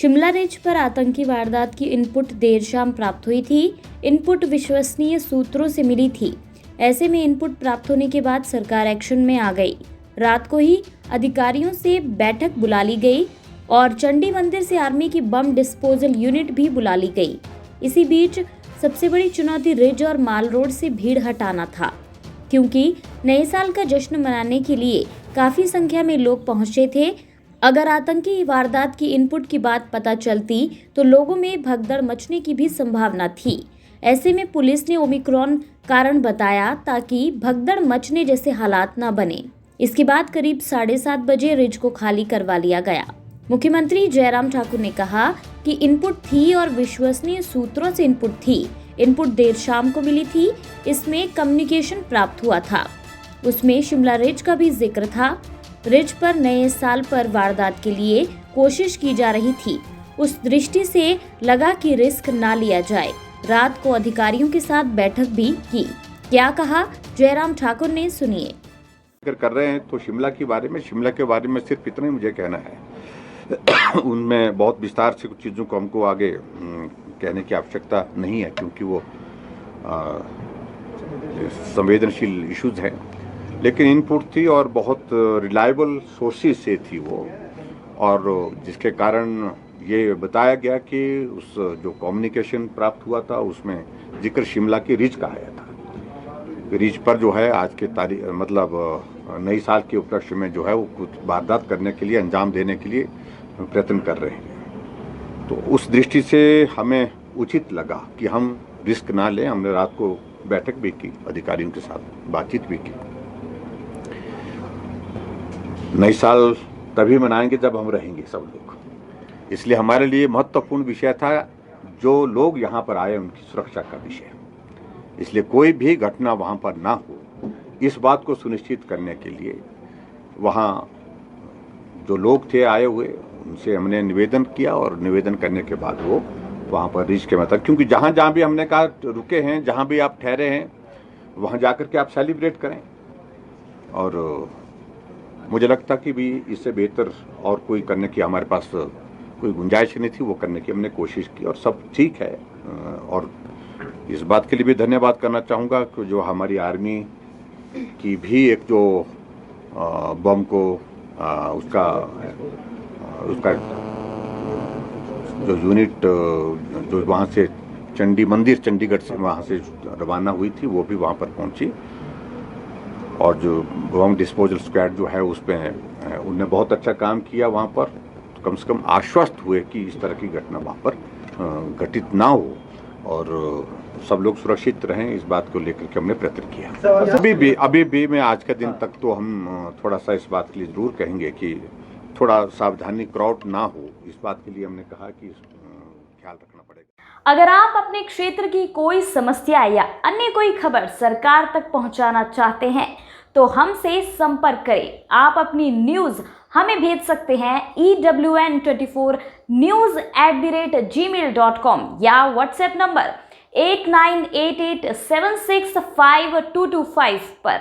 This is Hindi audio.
शिमला रिज पर आतंकी वारदात की इनपुट देर शाम प्राप्त हुई थी। इनपुट विश्वसनीय सूत्रों से मिली थी। ऐसे में इनपुट प्राप्त होने के बाद सरकार एक्शन में आ गई। रात को ही अधिकारियों से बैठक बुला ली गई और चंडी मंदिर से आर्मी की बम डिस्पोजल यूनिट भी बुला ली गई। इसी बीच सबसे बड़ी चुनौती रिज और माल रोड से भीड़ हटाना था, क्योंकि नए साल का जश्न मनाने के लिए काफी संख्या में लोग पहुंचे थे। अगर आतंकी वारदात की इनपुट की बात पता चलती तो लोगों में भगदड़ मचने की भी संभावना थी। ऐसे में पुलिस ने ओमिक्रॉन कारण बताया ताकि भगदड़ मचने जैसे हालात न बने। इसके बाद करीब 7:30 बजे रिज को खाली करवा लिया गया। मुख्यमंत्री जयराम ठाकुर ने कहा कि इनपुट थी और विश्वसनीय सूत्रों से इनपुट थी। इनपुट देर शाम को मिली थी। इसमें कम्युनिकेशन प्राप्त हुआ था। उसमें शिमला रिज का भी जिक्र था। रिज पर नए साल पर वारदात के लिए कोशिश की जा रही थी। उस दृष्टि से लगा कि रिस्क ना लिया जाए। रात को अधिकारियों के साथ बैठक भी की। क्या कहा जयराम ठाकुर ने, सुनिए। अगर कर रहे हैं तो शिमला के बारे में सिर्फ इतना ही मुझे कहना है। उनमें बहुत विस्तार से कुछ चीज़ों को हमको आगे कहने की आवश्यकता नहीं है, क्योंकि वो संवेदनशील इश्यूज हैं। लेकिन इनपुट थी और बहुत रिलायबल सोर्सेज से थी वो, और जिसके कारण ये बताया गया कि उस जो कम्युनिकेशन प्राप्त हुआ था उसमें जिक्र शिमला की रिज का आया था। रिज पर जो है आज के तारीख नई साल के उपलक्ष्य में जो है वो कुछ वारदात करने के लिए, अंजाम देने के लिए प्रयत्न कर रहे हैं। तो उस दृष्टि से हमें उचित लगा कि हम रिस्क ना लें। हमने रात को बैठक भी की, अधिकारियों के साथ बातचीत भी की। नई साल तभी मनाएंगे जब हम रहेंगे सब लोग, इसलिए हमारे लिए महत्वपूर्ण विषय था जो लोग यहाँ पर आए उनकी सुरक्षा का विषय। इसलिए कोई भी घटना वहाँ पर ना हो, इस बात को सुनिश्चित करने के लिए वहाँ जो लोग थे आए हुए, उनसे हमने निवेदन किया और निवेदन करने के बाद वो वहाँ पर रिज के मतलब, क्योंकि जहाँ जहाँ भी हमने कहा रुके हैं, जहाँ भी आप ठहरे हैं वहाँ जाकर के आप सेलिब्रेट करें। और मुझे लगता कि भी इससे बेहतर और कोई करने की हमारे पास कोई गुंजाइश नहीं थी। वो करने की हमने कोशिश की और सब ठीक है। और इस बात के लिए भी धन्यवाद करना चाहूँगा कि जो हमारी आर्मी की भी एक जो बम को उसका जो यूनिट जो वहाँ से चंडी मंदिर चंडीगढ़ से वहाँ से रवाना हुई थी, वो भी वहाँ पर पहुँची। और जो बम डिस्पोजल स्क्वाड जो है उसमें उनने बहुत अच्छा काम किया वहाँ पर। तो कम से कम आश्वस्त हुए कि इस तरह की घटना वहाँ पर घटित ना हो और सब लोग सुरक्षित रहें। इस बात को लेकर के हमने प्रयत्न किया। अभी भी मैं आज के दिन तक तो हम थोड़ा सा इस बात के लिए जरूर कहेंगे कि थोड़ा सावधानी क्राउड ना हो। इस बात के लिए हमने कहा कि ख्याल रखना पड़ेगा। अगर आप अपने क्षेत्र की कोई समस्या या अन्य कोई खबर सरकार तक पहुंचाना चाहते हैं तो हमसे संपर्क करें। आप अपनी न्यूज़ हमें भेज सकते हैं ewn24news@gmail.com या व्हाट्सएप नंबर 8988765225 पर।